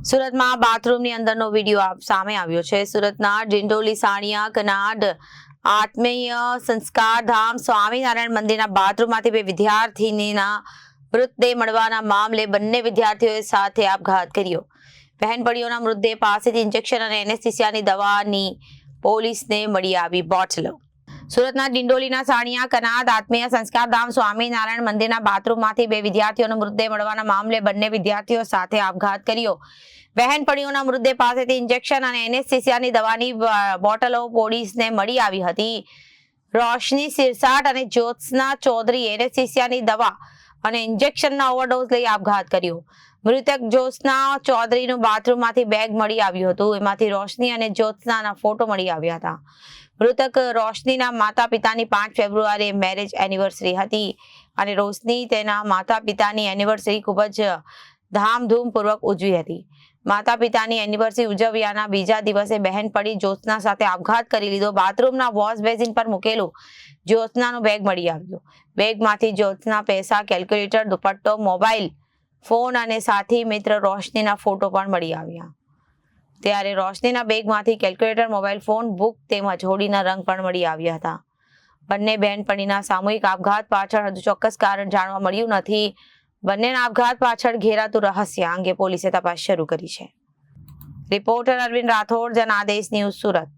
સુરતમાં બાથરૂમની અંદરનો વિડીયો સામે આવ્યો છે। સુરતના ડિંડોલી સાણિયા કનાડ આત્મીય સંસ્કાર ધામ સ્વામિનારાયણ મંદિરના બાથરૂમમાંથી બે વિદ્યાર્થીનીના મૃતદેહ મળવાના મામલે બંને વિદ્યાર્થીઓએ સાથે આપઘાત કર્યો। બહેનપણીઓના મૃતદેહ પાસેથી ઇન્જેક્શન અને એનેસ્થેસિયાની દવાની પોલીસને મળી આવી બોટલો। સુરતના ડિંડોલીના સાણિયા કનાદ આત્મીય સંસ્કાર ધામ સ્વામિનારાયણ મંદિરના બાથરૂમમાંથી બે વિદ્યાર્થીઓનો મૃતદેહ મળવાના મામલે બંને વિદ્યાર્થીઓ સાથે આપઘાત કર્યો। બહેનપણીઓના મૃતદેહ પાસેથી ઇન્જેક્શન અને એનેસ્થેસિયાની દવાની બોટલો પોલીસને મળી આવી હતી। રોશની સિરસાટ અને જ્યોત્સના ચૌધરી એનેસ્થેસિયાની દવા અને ઇન્જેક્શનના ઓવરડોઝ લઈ આપઘાત કર્યો। મૃતક જ્યોત્સના ચૌધરીનું બાથરૂમમાંથી બેગ મળી આવ્યું હતું। એમાંથી રોશની અને જ્યોત્સનાના ફોટો મળી આવ્યા હતા। મૃતક રોશનીના માતા પિતાની 5 ફેબ્રુઆરીએ મેરેજ એનિવર્સરી હતી અને રોશની તેના માતા પિતાની એનિવર્સરી ખૂબ જ ધામધૂમપૂર્વક ઉજવી હતી। માતા પિતાની એનિવર્સરી ઉજવ્યાના બીજા દિવસે બહેનપણી જ્યોત્સના સાથે આપઘાત કરી લીધો। બાથરૂમના વોશ બેસિન પર મૂકેલું જ્યોત્સનાનું બેગ મળી આવ્યું। બેગમાંથી જ્યોત્સના પૈસા, કેલ્ક્યુલેટર, દુપટ્ટો, મોબાઈલ ફોન અને સાથી મિત્ર રોશનીના ફોટો પણ મળી આવ્યા। ત્યારે રોશનીના બેગમાંથી કેલ્ક્યુલેટર, મોબાઈલ ફોન, બુક તેમજ હોડીના રંગ પણ મળી આવ્યા હતા। બંને બહેનપણીના સામૂહિક આપઘાત પાછળ હજુ ચોક્કસ કારણ જાણવા મળ્યું નથી। બંનેના આપઘાત પાછળ ઘેરાતું રહસ્ય અંગે પોલીસે તપાસ શરૂ કરી છે। Reporter Arvind Rathod, Janadesh news, Surat.